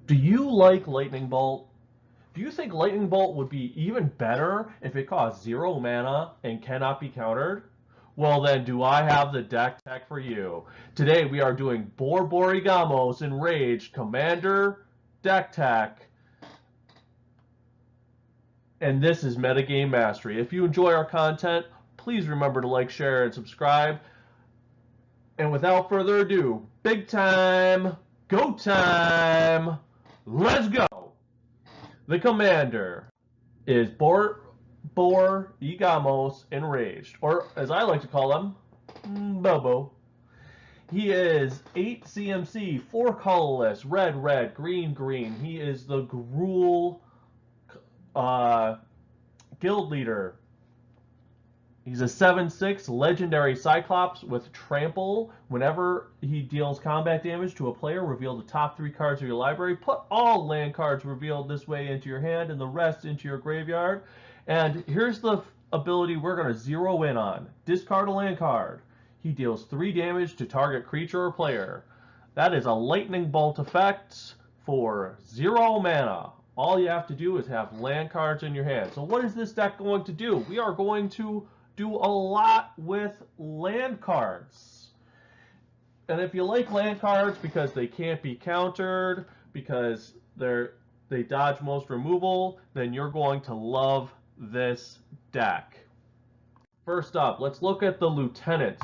Do you like Lightning Bolt? Do you think Lightning Bolt would be even better if it costs 0 mana and cannot be countered? Well then, do I have the deck tech for you. Today we are doing Borborygmos Enraged Commander deck tech. And this is Metagame Mastery. If you enjoy our content, please remember to like, share, and subscribe. And without further ado, big time, go time, let's go! The commander is Borborygmos Enraged, or as I like to call him, Bobo. He is 8 CMC, 4 colorless, red, red, green, green. He is the Gruul guild leader. He's a 7/6 legendary Cyclops with Trample. Whenever he deals combat damage to a player, reveal the top 3 cards of your library. Put all land cards revealed this way into your hand and the rest into your graveyard. And here's the ability we're going to zero in on. Discard a land card. He deals 3 damage to target creature or player. That is a lightning bolt effect for 0 mana. All you have to do is have land cards in your hand. So what is this deck going to do? We are going to do a lot with land cards. And if you like land cards because they can't be countered, because they dodge most removal, then you're going to love this deck. First up, let's look at the lieutenants.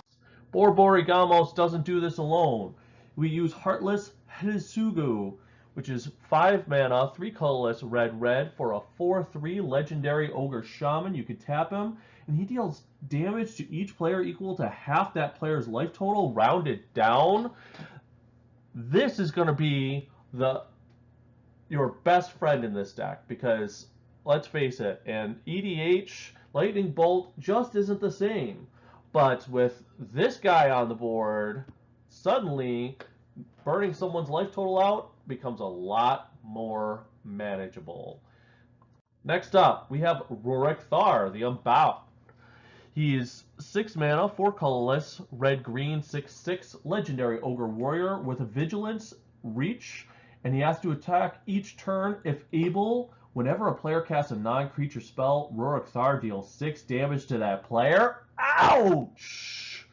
Borborygmos doesn't do this alone. We use Heartless Hisugu, which is 5 mana, 3 colorless, red, red, for a 4/3 legendary ogre shaman. You can tap him, and he deals damage to each player equal to half that player's life total, rounded down. This is going to be your best friend in this deck, because let's face it, and EDH, Lightning Bolt just isn't the same. But with this guy on the board, suddenly burning someone's life total out becomes a lot more manageable. Next up, we have Rurik Thar, the Unbound. He's 6 mana, 4 colorless, red-green, 6/6 legendary ogre warrior with a vigilance, reach, and he has to attack each turn if able. Whenever a player casts a non-creature spell, Rurik Thar deals 6 damage to that player. Ouch!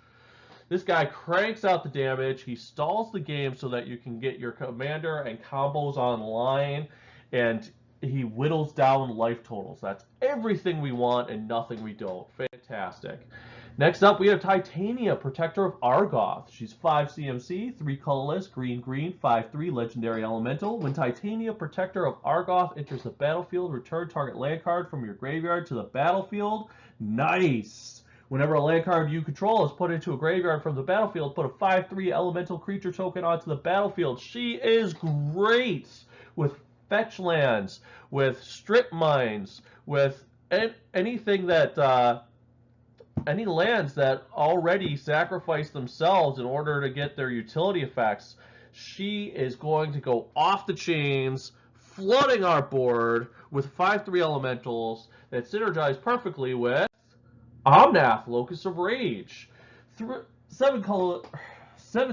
This guy cranks out the damage. He stalls the game so that you can get your commander and combos online, and he whittles down life totals. That's everything we want and nothing we don't. Fantastic. Next up, we have Titania, Protector of Argoth. She's 5 CMC, 3 colorless, green, green, 5/3 legendary elemental. When Titania, Protector of Argoth, enters the battlefield, return target land card from your graveyard to the battlefield. Nice! Whenever a land card you control is put into a graveyard from the battlefield, put a 5/3 elemental creature token onto the battlefield. She is great with fetch lands, with strip mines, with anything that any lands that already sacrifice themselves in order to get their utility effects. She is going to go off the chains, flooding our board with 5/3 elementals that synergize perfectly with Omnath, Locus of Rage. 7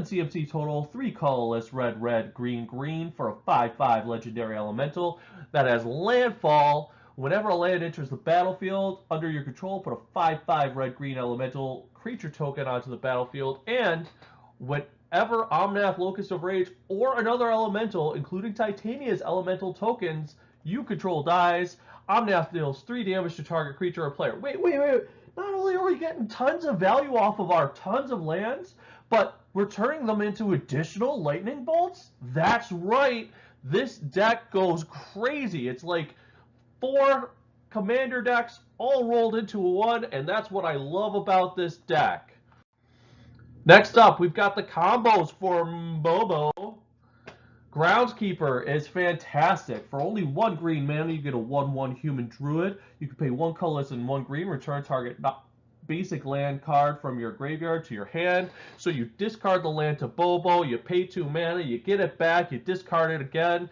CMC total, 3 colorless, red, red, green, green, for a 5/5 legendary elemental that has landfall. Whenever a land enters the battlefield under your control, put a 5/5 red-green elemental creature token onto the battlefield, and whenever Omnath, Locus of Rage, or another elemental, including Titania's elemental tokens, you control dies, Omnath deals 3 damage to target creature or player. Wait. Not only are we getting tons of value off of our tons of lands, but we're turning them into additional lightning bolts? That's right. This deck goes crazy. It's like 4 commander decks all rolled into one, and that's what I love about this deck. Next up, we've got the combos for Bobo. Groundskeeper is fantastic. For only 1 green mana, you get a 1/1 human druid. You can pay 1 colorless and 1 green, return target basic land card from your graveyard to your hand. So you discard the land to Bobo, you pay 2 mana, you get it back, you discard it again,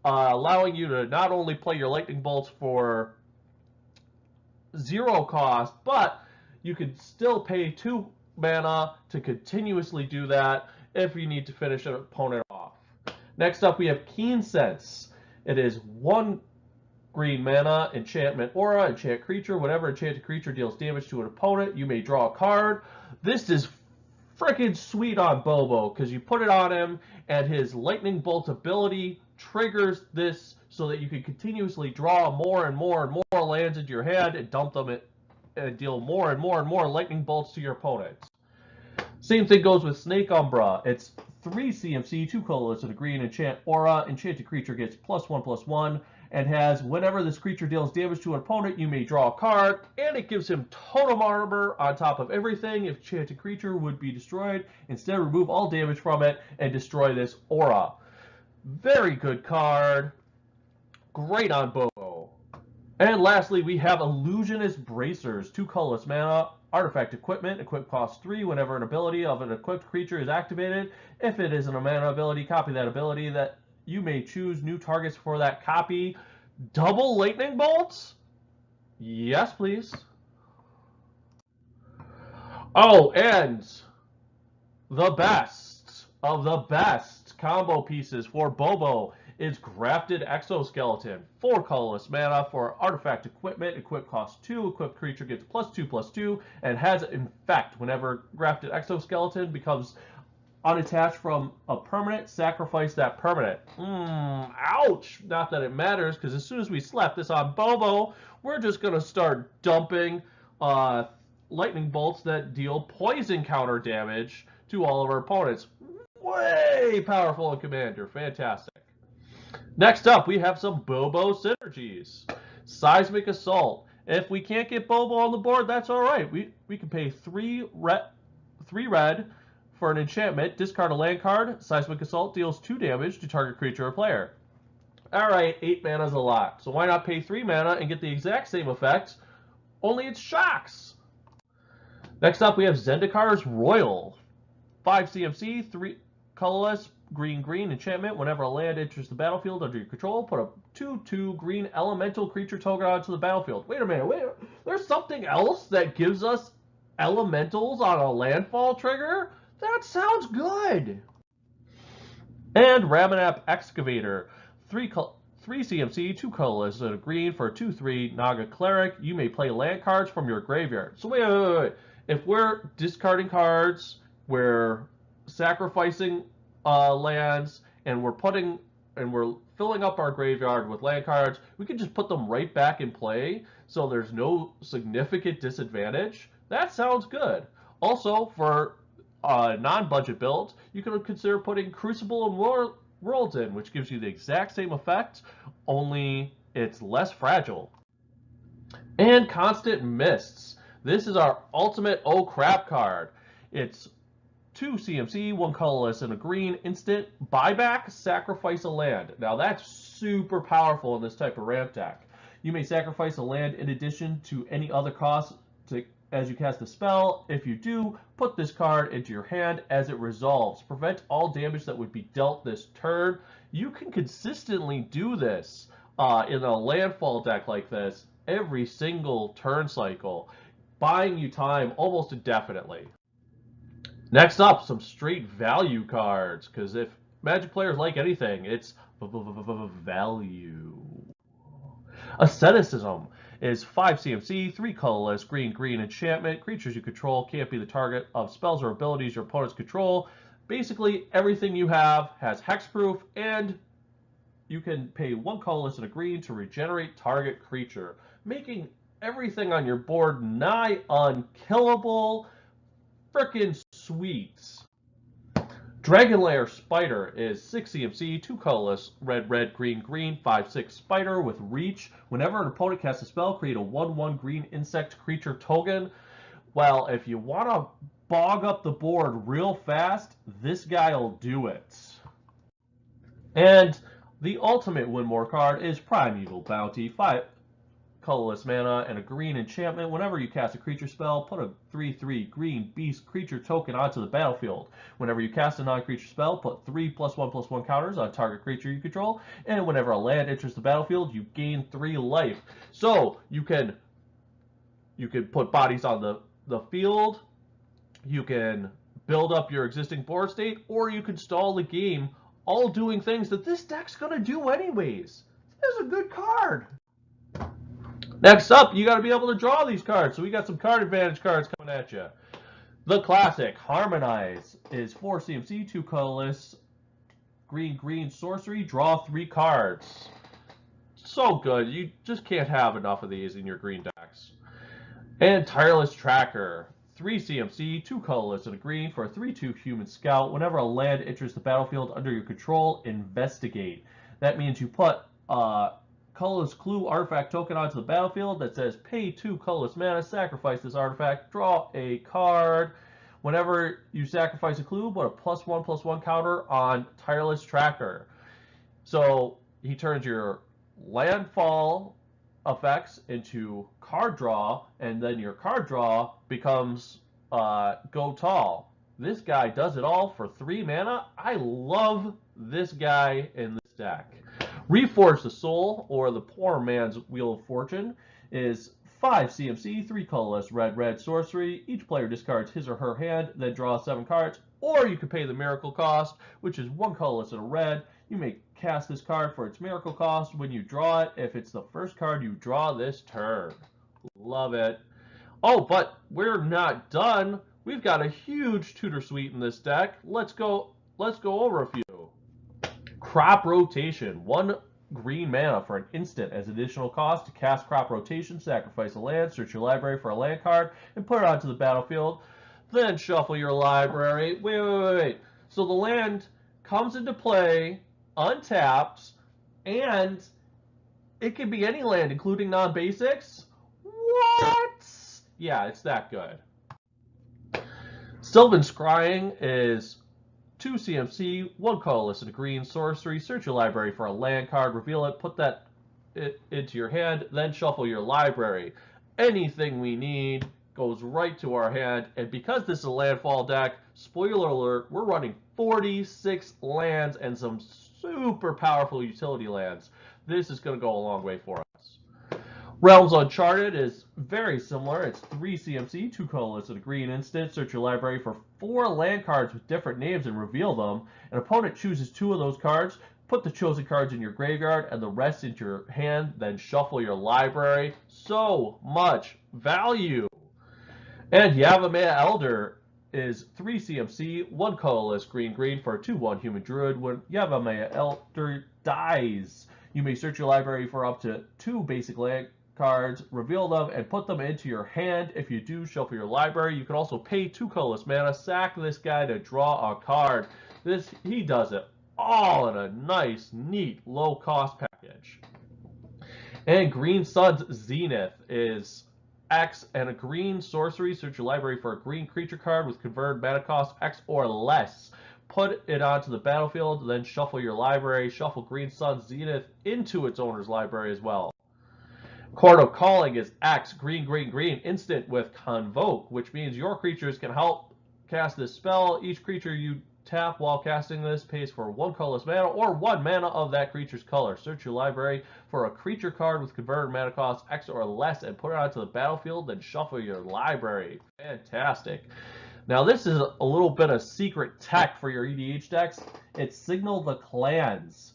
allowing you to not only play your lightning bolts for 0 cost, but you can still pay 2 mana to continuously do that if you need to finish an opponent off. Next up, we have Keen Sense. It is 1 green mana, enchantment aura, enchant creature. Whenever enchanted creature deals damage to an opponent, you may draw a card. This is freaking sweet on Bobo because you put it on him and his lightning bolt ability triggers this so that you can continuously draw more and more and more lands into your hand and dump them and deal more and more and more lightning bolts to your opponents. Same thing goes with Snake Umbra. It's 3 CMC, 2 colorless, and a green enchant aura. Enchanted creature gets +1/+1 and has whenever this creature deals damage to an opponent, you may draw a card, and it gives him totem armor on top of everything. If enchanted creature would be destroyed, instead remove all damage from it and destroy this aura. Very good card. Great on Bobo. And lastly, we have Illusionist Bracers, 2 colorless mana, artifact equipment. Equip costs 3 whenever an ability of an equipped creature is activated. If it is a mana ability, copy that ability. That you may choose new targets for that copy. Double lightning bolts? Yes, please. Oh, and the best of the best combo pieces for Bobo is Grafted Exoskeleton. 4 colorless mana for artifact equipment. Equip costs 2. Equipped creature gets +2/+2 and has infect. Whenever Grafted Exoskeleton becomes unattached from a permanent, sacrifice that permanent. Ouch! Not that it matters, because as soon as we slap this on Bobo, we're just going to start dumping lightning bolts that deal poison counter damage to all of our opponents. Way powerful in Commander. Fantastic. Next up, we have some Bobo synergies. Seismic Assault. If we can't get Bobo on the board, that's all right. We can pay 3 red for an enchantment, discard a land card. Seismic Assault deals 2 damage to target creature or player. Alright, 8 mana is a lot. So why not pay 3 mana and get the exact same effect, only it shocks. Next up, we have Zendikar's Royal. 5 CMC, 3 colorless, green enchantment. Whenever a land enters the battlefield under your control, put a 2/2 green elemental creature token onto the battlefield. Wait a minute, there's something else that gives us elementals on a landfall trigger? That sounds good. And Ramanap Excavator. 3 CMC, 2 colorless, and a green for a 2/3 Naga Cleric. You may play land cards from your graveyard. So wait. If we're discarding cards, we're sacrificing lands, and we're filling up our graveyard with land cards, we can just put them right back in play, so there's no significant disadvantage. That sounds good. Also, for non-budget build, you can consider putting Crucible and Worlds in, which gives you the exact same effect, only it's less fragile. And Constant Mists. This is our ultimate oh crap card. It's 2 CMC, 1 colorless, and a green instant. Buyback, sacrifice a land. Now that's super powerful in this type of ramp deck. You may sacrifice a land in addition to any other cost as you cast a spell. If you do, put this card into your hand as it resolves. Prevent all damage that would be dealt this turn. You can consistently do this in a landfall deck like this every single turn cycle, buying you time almost indefinitely. Next up, some straight value cards, because if Magic players like anything, it's value. Asceticism is 5 CMC, 3 colorless, green enchantment. Creatures you control can't be the target of spells or abilities your opponents control. Basically, everything you have has hexproof, and you can pay 1 colorless and a green to regenerate target creature, making everything on your board nigh unkillable. Frickin' sweet. Dragonlair Spider is 6 CMC, 2 colorless, red, green, 5/6 spider with reach. Whenever an opponent casts a spell, create a 1/1 green insect creature token. Well, if you want to bog up the board real fast, this guy will do it. And the ultimate win more card is Primeval Bounty. 5 colorless mana and a green enchantment. Whenever you cast a creature spell, put a 3/3 green beast creature token onto the battlefield. Whenever you cast a non-creature spell, put 3 +1/+1 counters on target creature you control. And whenever a land enters the battlefield, you gain 3 life. So you can put bodies on the field, you can build up your existing board state, or you can stall the game all doing things that this deck's going to do anyways. This is a good card. Next up, you got to be able to draw these cards. So we got some card advantage cards coming at you. The classic Harmonize is 4 CMC, 2 colorless, green sorcery, draw 3 cards. So good. You just can't have enough of these in your green decks. And Tireless Tracker, 3 CMC, 2 colorless, and a green for a 3/2 human scout. Whenever a land enters the battlefield under your control, investigate. That means you put a colorless clue artifact token onto the battlefield that says pay 2 colorless mana, sacrifice this artifact, draw a card. Whenever you sacrifice a clue, put a +1/+1 counter on Tireless Tracker. So he turns your landfall effects into card draw, and then your card draw becomes go tall. This guy does it all for 3 mana. I love this guy in this deck. Reforge the Soul, or the Poor Man's Wheel of Fortune, is 5 CMC, 3 colorless, red sorcery. Each player discards his or her hand, then draws 7 cards. Or you can pay the miracle cost, which is 1 colorless and a red. You may cast this card for its miracle cost when you draw it, if it's the first card you draw this turn. Love it. Oh, but we're not done. We've got a huge tutor suite in this deck. Let's go over a few. Crop Rotation, 1 green mana for an instant as additional cost to cast Crop Rotation, sacrifice a land, search your library for a land card, and put it onto the battlefield. Then shuffle your library. Wait. So the land comes into play, untapped, and it can be any land, including non-basics? What? Yeah, it's that good. Sylvan Scrying is 2 CMC, 1 colorless, and a green sorcery. Search your library for a land card, reveal it, put that into your hand, then shuffle your library. Anything we need goes right to our hand, and because this is a landfall deck, spoiler alert, we're running 46 lands and some super powerful utility lands. This is going to go a long way for us. Realms Uncharted is very similar. It's 3 CMC, 2 colorless, and a green instant. Search your library for 4 land cards with different names and reveal them. An opponent chooses 2 of those cards. Put the chosen cards in your graveyard and the rest into your hand, then shuffle your library. So much value. And Yavimaya Elder is 3 CMC, 1 colorless, green for a 2/1 human druid. When Yavimaya Elder dies, you may search your library for up to 2 basic land cards, reveal them, and put them into your hand. If you do, shuffle your library. You can also pay 2 colorless mana, sack this guy to draw a card. He does it all in a nice, neat, low-cost package. And Green Sun's Zenith is X and a green sorcery. Search your library for a green creature card with converted mana cost X or less. Put it onto the battlefield, then shuffle your library. Shuffle Green Sun's Zenith into its owner's library as well. Chord of Calling is X, green, instant with Convoke, which means your creatures can help cast this spell. Each creature you tap while casting this pays for 1 colorless mana or 1 mana of that creature's color. Search your library for a creature card with converted mana cost X or less and put it onto the battlefield, then shuffle your library. Fantastic. Now this is a little bit of secret tech for your EDH decks. It's Signal the Clans.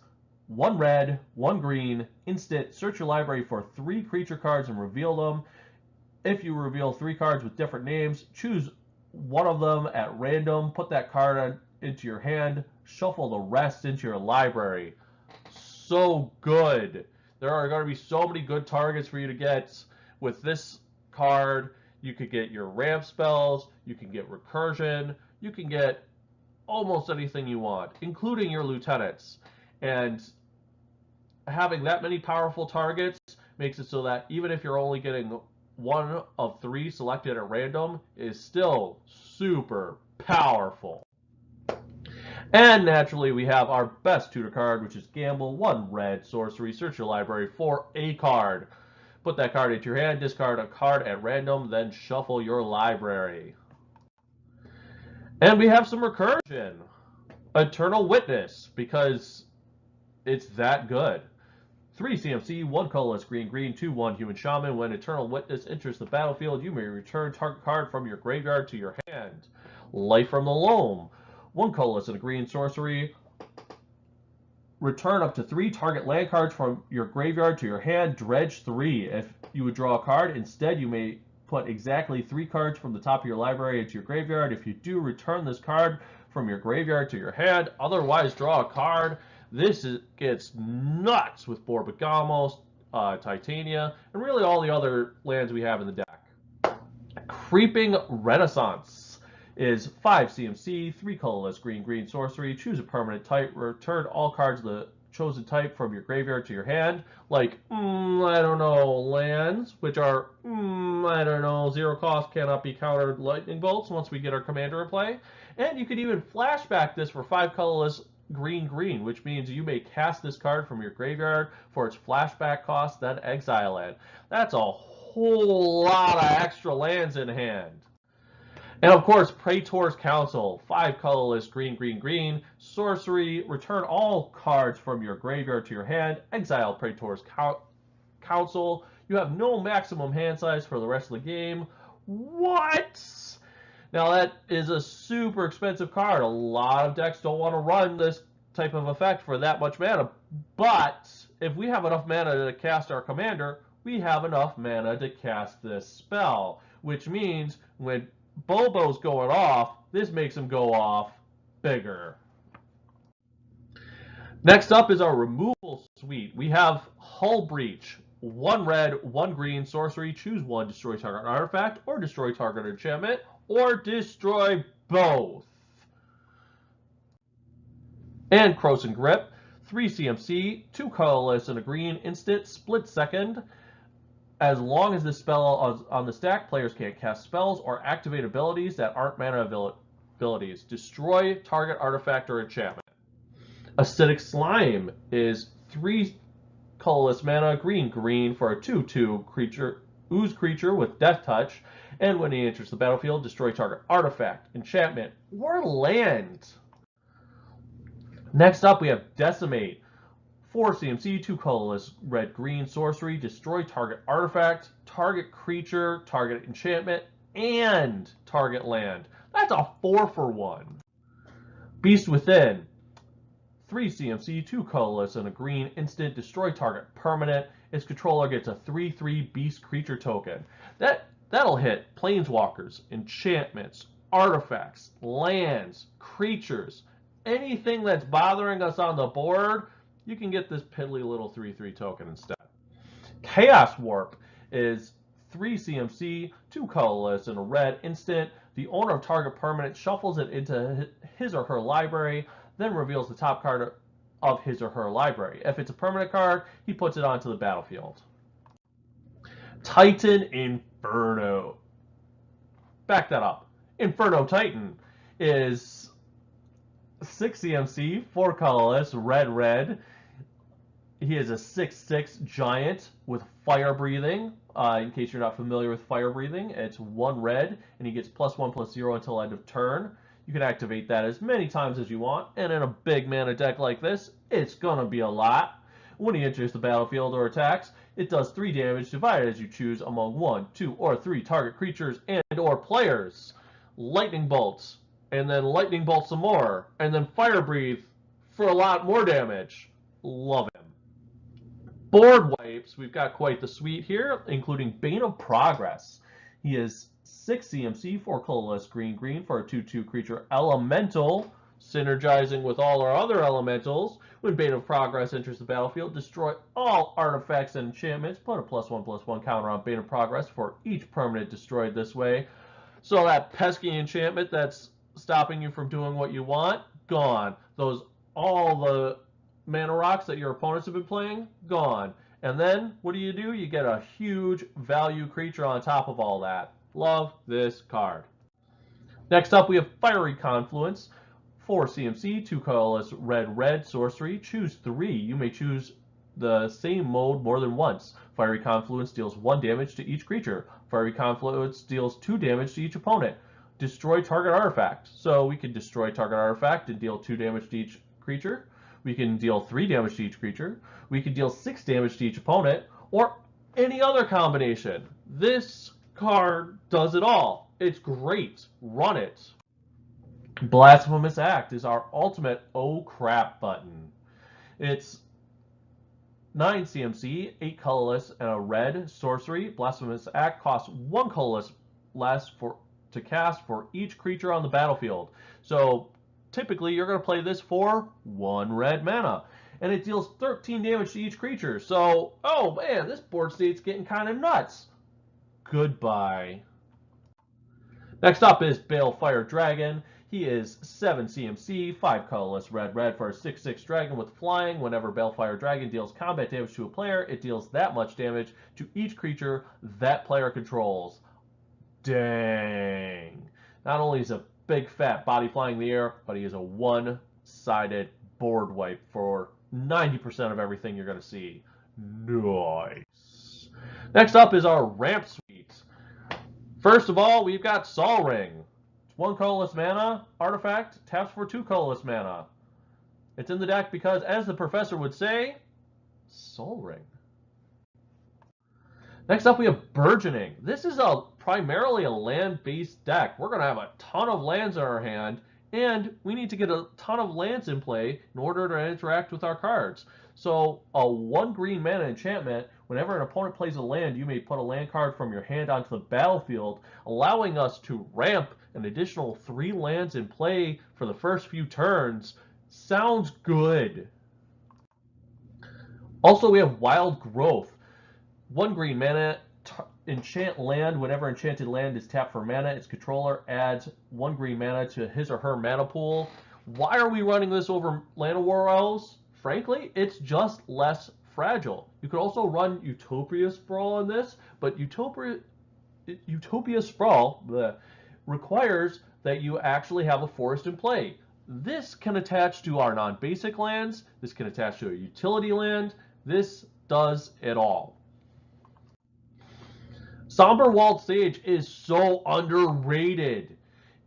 1 red, 1 green, instant. Search your library for 3 creature cards and reveal them. If you reveal 3 cards with different names, choose one of them at random, put that card into your hand, shuffle the rest into your library. So good. There are going to be so many good targets for you to get with this card. You could get your ramp spells, you can get recursion, you can get almost anything you want, including your lieutenants. And having that many powerful targets makes it so that even if you're only getting 1 of 3 selected at random, is still super powerful. And naturally, we have our best tutor card, which is Gamble. 1 red sorcery. Search your library for a card. Put that card into your hand, discard a card at random, then shuffle your library. And we have some recursion. Eternal Witness, because it's that good. 3 CMC, 1 colorless, green, 2/1 human shaman. When Eternal Witness enters the battlefield, you may return target card from your graveyard to your hand. Life from the Loam. 1 colorless and a green sorcery. return up to 3 target land cards from your graveyard to your hand, dredge 3. If you would draw a card, instead you may put exactly 3 cards from the top of your library into your graveyard. If you do, return this card from your graveyard to your hand, otherwise draw a card. This gets nuts with Borborygmos, Titania, and really all the other lands we have in the deck. Creeping Renaissance is 5 CMC, 3 colorless, green sorcery. Choose a permanent type. Return all cards of the chosen type from your graveyard to your hand. Like, I don't know, lands, which are, I don't know, 0 cost, cannot be countered lightning bolts once we get our commander in play. And you could even flashback this for 5 colorless, green, which means you may cast this card from your graveyard for its flashback cost, then exile it. That's a whole lot of extra lands in hand. And of course, Praetor's Council, 5 colorless, green, sorcery. Return all cards from your graveyard to your hand. Exile Praetor's Council. You have no maximum hand size for the rest of the game. What? Now that is a super expensive card. A lot of decks don't want to run this type of effect for that much mana. But if we have enough mana to cast our commander, we have enough mana to cast this spell. Which means when Bobo's going off, this makes him go off bigger. Next up is our removal suite. We have Hull Breach. 1 red, 1 green, sorcery. Choose 1, destroy target artifact, or destroy target enchantment, or destroy both. And Croson Grip. 3 CMC, 2 colorless, and a green, instant, split second. As long as this spell on the stack, players can't cast spells or activate abilities that aren't mana abilities. Destroy target artifact or enchantment. Acidic Slime is 3 colorless mana, green for a 2/2 creature, ooze creature with Death Touch, and when he enters the battlefield, destroy target artifact, enchantment, or land. Next up, we have Decimate. 4 CMC, 2 colorless, red-green, sorcery. Destroy target artifact, target creature, target enchantment, and target land. That's a 4-for-1. Beast Within. 3 CMC, 2 colorless, and a green, instant. Destroy target permanent. Its controller gets a 3/3 beast creature token. That'll hit planeswalkers, enchantments, artifacts, lands, creatures, anything that's bothering us on the board. You can get this piddly little 3/3 token instead. Chaos Warp is 3 CMC, 2 colorless, and a red, instant. The owner of target permanent shuffles it into his or her library, then reveals the top card of his or her library. If it's a permanent card, he puts it onto the battlefield. Titan Inferno. Back that up. Inferno Titan is 6 CMC, 4 colorless, red. He is a 6/6 giant with fire breathing. In case you're not familiar with fire breathing, it's 1 red, and he gets +1/+0 until end of turn. You can activate that as many times as you want, and in a big mana deck like this, it's gonna be a lot. When he enters the battlefield or attacks, it does 3 damage divided as you choose among 1, 2, or 3 target creatures and or players. Lightning bolts, and then lightning bolt some more, and then fire breathe for a lot more damage. Love him. Board wipes, we've got quite the suite here, including Bane of Progress. He is 6 CMC, 4 colorless, green for a 2/2 creature elemental, synergizing with all our other elementals. When Bane of Progress enters the battlefield, destroy all artifacts and enchantments. Put a +1/+1 counter on Bane of Progress for each permanent destroyed this way. So that pesky enchantment that's stopping you from doing what you want, gone. All the mana rocks that your opponents have been playing, gone. And then, what do? You get a huge value creature on top of all that. Love this card. Next up, we have Fiery Confluence. 4 CMC, 2 colorless, red, sorcery. Choose 3. You may choose the same mode more than once. Fiery Confluence deals 1 damage to each creature. Fiery Confluence deals 2 damage to each opponent. Destroy target artifact. So we can destroy target artifact and deal 2 damage to each creature. We can deal 3 damage to each creature. We can deal 6 damage to each opponent, or any other combination. This card does it all. It's great. Run it. Blasphemous Act is our ultimate oh crap button. It's 9 CMC, 8 colorless, and a red sorcery. Blasphemous Act costs 1 colorless less to cast for each creature on the battlefield. So typically you're going to play this for 1 red mana. And it deals 13 damage to each creature. So, oh man, this board state's getting kind of nuts. Goodbye. Next up is Balefire Dragon. He is 7 CMC, 5 colorless, red for a 6/6 dragon with flying. Whenever Balefire Dragon deals combat damage to a player, it deals that much damage to each creature that player controls. Dang. Not only is a big fat body flying in the air, but he is a one-sided board wipe for 90% of everything you're going to see. Nice. Next up is our ramp suite. First of all, we've got Sol Ring. It's 1 colorless mana, artifact, taps for 2 colorless mana. It's in the deck because, as the professor would say, Sol Ring. Next up, we have Burgeoning. This is primarily a land-based deck. We're going to have a ton of lands in our hand, and we need to get a ton of lands in play in order to interact with our cards. So a 1 green mana enchantment, whenever an opponent plays a land, you may put a land card from your hand onto the battlefield, allowing us to ramp an additional 3 lands in play for the first few turns. Sounds good. Also, we have Wild Growth. 1 green mana, enchant land. Whenever enchanted land is tapped for mana, its controller adds 1 green mana to his or her mana pool. Why are we running this over Llanowar Elves? Frankly, it's just less fragile. You could also run Utopia Sprawl on this, but Utopia Sprawl requires that you actually have a forest in play. This can attach to our non-basic lands. This can attach to a utility land. This does it all. Somber Walled Sage is so underrated.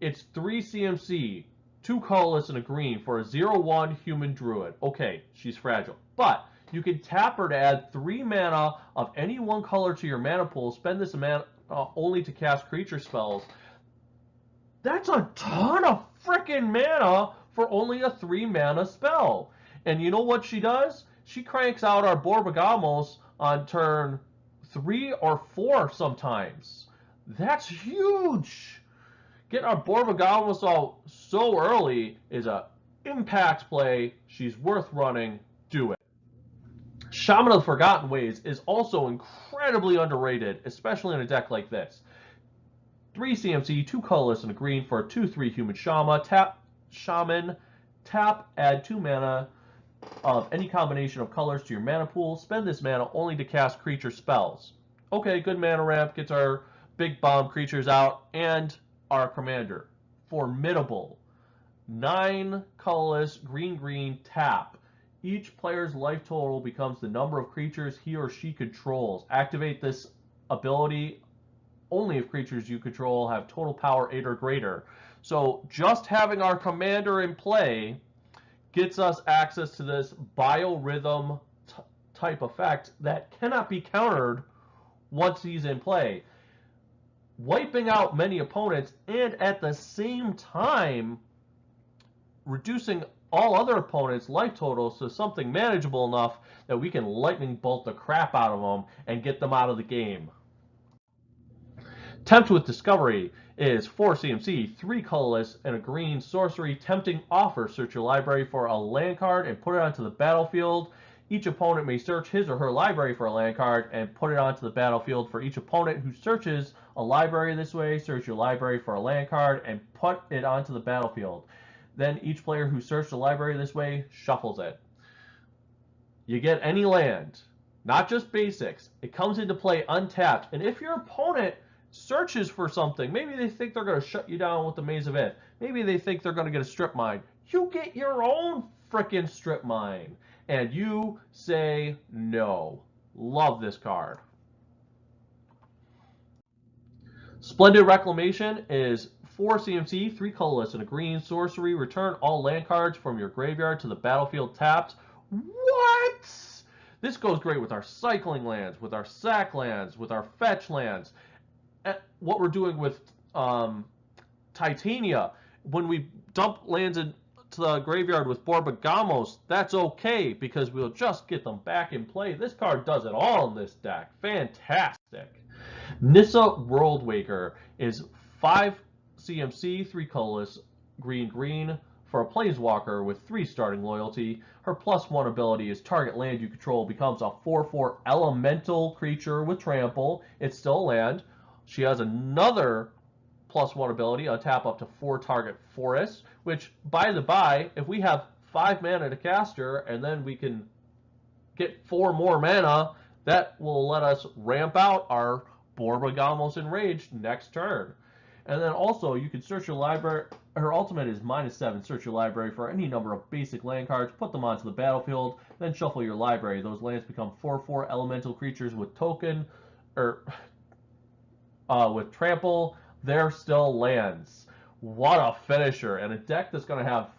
It's 3 CMC, 2 colorless and a green for a 0/1 human druid. Okay, she's fragile, but you can tap her to add 3 mana of any 1 color to your mana pool. Spend this mana only to cast creature spells. That's a ton of freaking mana for only a 3 mana spell. And you know what she does? She cranks out our Borborygmos on turn 3 or 4 sometimes. That's huge. Getting our Borborygmos out so early is a impact play. She's worth running. Do it. Shaman of the Forgotten Ways is also incredibly underrated, especially in a deck like this. 3 CMC, 2 colorless and a green for a 2/3 human shaman. Tap, add 2 mana of any combination of colors to your mana pool. Spend this mana only to cast creature spells. Okay, good mana ramp, gets our big bomb creatures out, and our commander. Formidable. 9 colorless, green, tap. Each player's life total becomes the number of creatures he or she controls. Activate this ability only if creatures you control have total power 8 or greater. So just having our commander in play gets us access to this biorhythm type effect that cannot be countered once he's in play, wiping out many opponents and at the same time reducing all other opponents' life totals to something manageable enough that we can lightning bolt the crap out of them and get them out of the game. Tempt with Discovery is 4 CMC, 3 colorless, and a green sorcery. Tempting Offer. Search your library for a land card and put it onto the battlefield. Each opponent may search his or her library for a land card and put it onto the battlefield. For each opponent who searches a library this way, search your library for a land card and put it onto the battlefield. Then each player who searched the library this way shuffles it. You get any land, not just basics. It comes into play untapped, and if your opponent searches for something, maybe they think they're going to shut you down with the Maze of Ith, maybe they think they're going to get a strip mine, you get your own frickin' strip mine, and you say no. Love this card. Splendid Reclamation is 4 CMC, 3 colorless, and a green sorcery. Return all land cards from your graveyard to the battlefield tapped. What? This goes great with our cycling lands, with our sack lands, with our fetch lands. What we're doing with Titania, when we dump lands to the graveyard with Borborygmos, that's okay, because we'll just get them back in play. This card does it all in this deck. Fantastic. Nissa Worldwaker is 5 CMC, 3 colorless, green, for a Planeswalker with 3 starting loyalty. Her +1 ability is target land you control becomes a 4/4 elemental creature with trample. It's still a land. She has another +1 ability, untap up to 4 target forests, which, by the by, if we have 5 mana to cast her, and then we can get 4 more mana, that will let us ramp out our Borborygmos Enraged next turn. And then also, you can search your library. Her ultimate is -7. Search your library for any number of basic land cards, put them onto the battlefield, then shuffle your library. Those lands become 4/4 elemental creatures with token, or with trample. They're still lands. What a finisher. And a deck that's going to have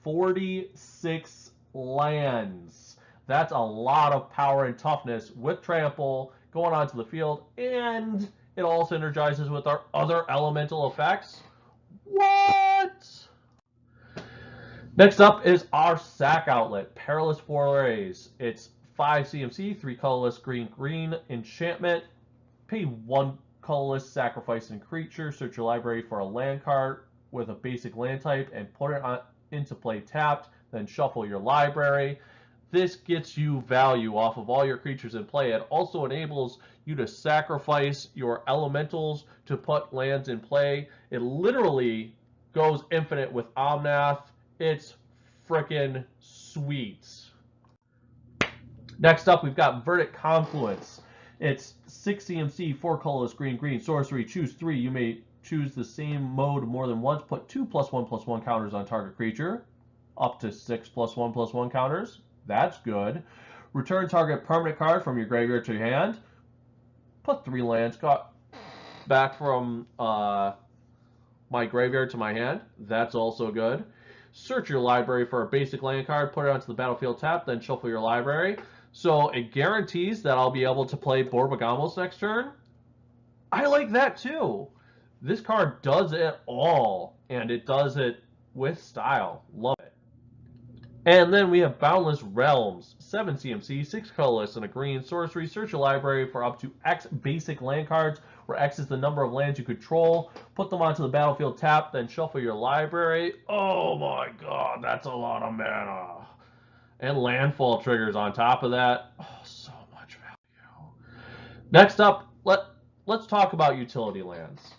46 lands. That's a lot of power and toughness with trample going onto the field, and it all synergizes with our other elemental effects. What? Next up is our sack outlet, Perilous Forays. It's 5 CMC, 3 colorless, green, enchantment. Pay 1 colorless, sacrifice a creature. Search your library for a land card with a basic land type and put it into play tapped. Then shuffle your library. This gets you value off of all your creatures in play. It also enables you to sacrifice your elementals to put lands in play. It literally goes infinite with Omnath. It's frickin' sweet. Next up, we've got Verdict Confluence. It's 6 CMC, 4 colorless, green, sorcery. Choose 3. You may choose the same mode more than once. Put 2 +1/+1 counters on target creature. Up to 6 +1/+1 counters. That's good. Return target permanent card from your graveyard to your hand. Put 3 lands back from my graveyard to my hand. That's also good. Search your library for a basic land card. Put it onto the battlefield tap. Then shuffle your library. So it guarantees that I'll be able to play Borborygmos next turn. I like that too. This card does it all, and it does it with style. Love it. And then we have Boundless Realms, 7 CMC, 6 colorless, and a green sorcery. Search your library for up to X basic land cards, where X is the number of lands you control. Put them onto the battlefield tap, then shuffle your library. Oh my god, that's a lot of mana. And landfall triggers on top of that. Oh, so much value. Next up, let's talk about utility lands.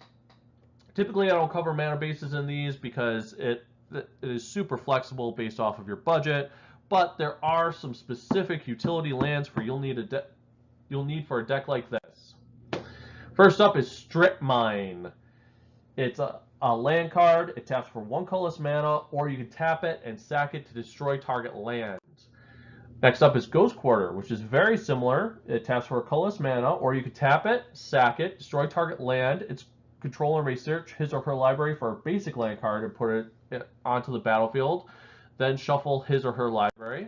Typically, I don't cover mana bases in these because it is super flexible based off of your budget, but there are some specific utility lands for you'll need for a deck like this. First up is Strip Mine. It's a land card. It taps for 1 colorless mana, or you can tap it and sack it to destroy target land. Next up is Ghost Quarter, which is very similar. It taps for a colorless mana, or you can tap it, sack it, destroy target land. Its controller may search his or her library for a basic land card and put it onto the battlefield, then shuffle his or her library.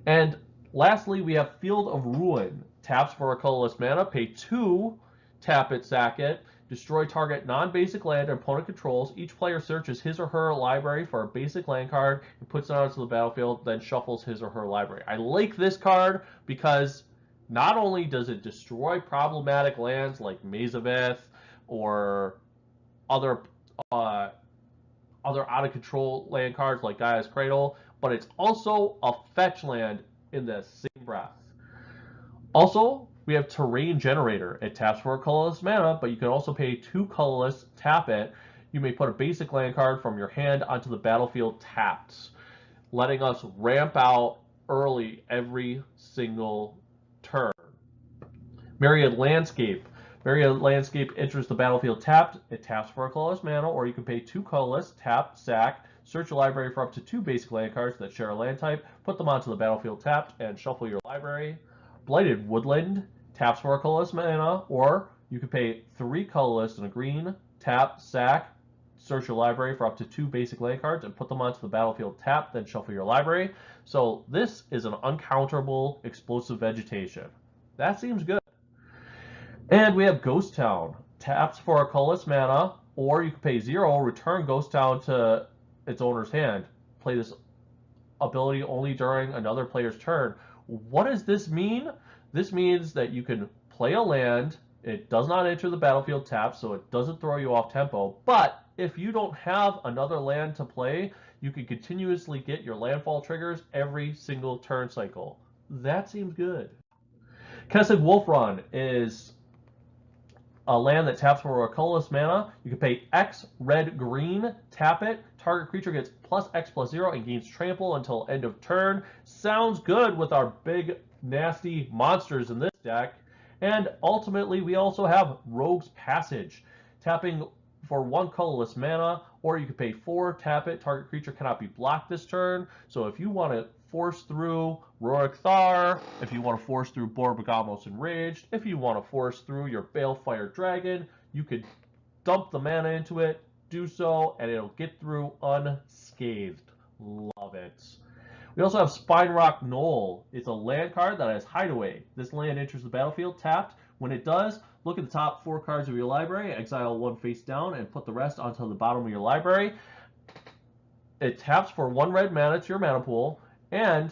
And lastly, we have Field of Ruin. Taps for a colorless mana, pay 2, tap it, sack it, destroy target non-basic land and opponent controls. Each player searches his or her library for a basic land card and puts it onto the battlefield, then shuffles his or her library. I like this card because not only does it destroy problematic lands like Maze of Ith or other out-of-control land cards like Gaia's Cradle, but it's also a fetch land in the same breath. Also, we have Terrain Generator. It taps for a colorless mana, but you can also pay 2 colorless, tap it. You may put a basic land card from your hand onto the battlefield tapped, letting us ramp out early every single turn. Myriad Landscape. Myriad Landscape enters the battlefield tapped. It taps for a colorless mana, or you can pay 2 colorless, tap, sack, search your library for up to 2 basic land cards that share a land type, put them onto the battlefield tapped, and shuffle your library. Blighted Woodland taps for a colorless mana, or you can pay 3 colorless and a green, tap, sack, search your library for up to 2 basic land cards and put them onto the battlefield tapped, then shuffle your library. So this is an uncounterable explosive vegetation. That seems good. And we have Ghost Town. Taps for a colorless mana, or you can pay 0, return Ghost Town to its owner's hand. play this ability only during another player's turn. What does this mean? This means that you can play a land. It does not enter the battlefield tapped, so it doesn't throw you off tempo. But if you don't have another land to play, you can continuously get your landfall triggers every single turn cycle. That seems good. Kessid Wolfrun is a land that taps for a colorless mana. You can pay X red green, tap it. Target creature gets +X+0 and gains trample until end of turn. Sounds good with our big nasty monsters in this deck. And ultimately, we also have Rogue's Passage, tapping for 1 colorless mana, or you can pay 4, tap it. Target creature cannot be blocked this turn. So if you want to force through Roric Thar, if you want to force through Borborygmos Enraged, if you want to force through your Balefire Dragon, you could dump the mana into it, do so, and it'll get through unscathed. Love it. We also have Spinerock Knoll. It's a land card that has Hideaway. This land enters the battlefield tapped. When it does, look at the top 4 cards of your library, exile 1 face down, and put the rest onto the bottom of your library. It taps for 1 red mana to your mana pool, and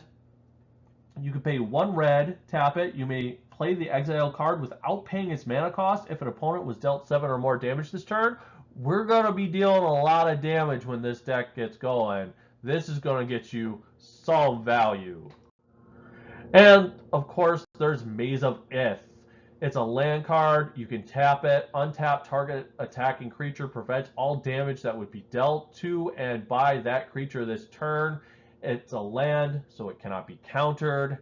you can pay 1 red, tap it. You may play the exile card without paying its mana cost if an opponent was dealt 7 or more damage this turn. We're going to be dealing a lot of damage when this deck gets going. This is going to get you some value. And, of course, there's Maze of Ith. It's a land card. You can tap it. Untap target attacking creature. Prevents all damage that would be dealt to and by that creature this turn. It's a land, so it cannot be countered.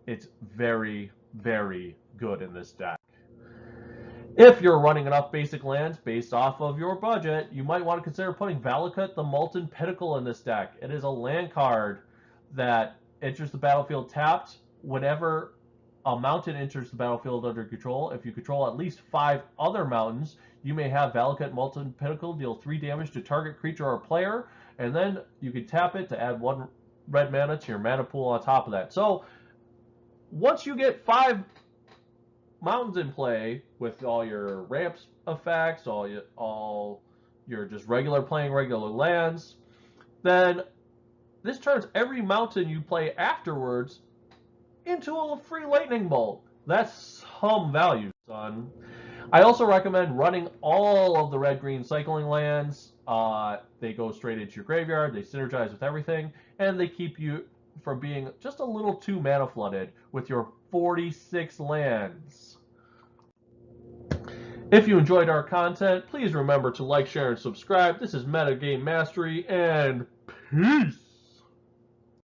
It's very, very good in this deck. If you're running enough basic lands based off of your budget, you might want to consider putting Valakut the Molten Pinnacle in this deck. It is a land card that enters the battlefield tapped. Whenever a mountain enters the battlefield under control, if you control at least 5 other mountains, you may have Valakut Molten Pinnacle deal 3 damage to target creature or player, and then you can tap it to add 1 red mana to your mana pool on top of that. So once you get 5 mountains in play with all your ramps effects, all your just playing regular lands, then this turns every mountain you play afterwards into a free lightning bolt. That's some value, son. I also recommend running all of the red-green cycling lands. They go straight into your graveyard, they synergize with everything, and they keep you from being just a little too mana flooded with your 46 lands. If you enjoyed our content, please remember to like, share, and subscribe. This is Metagame Mastery, and peace!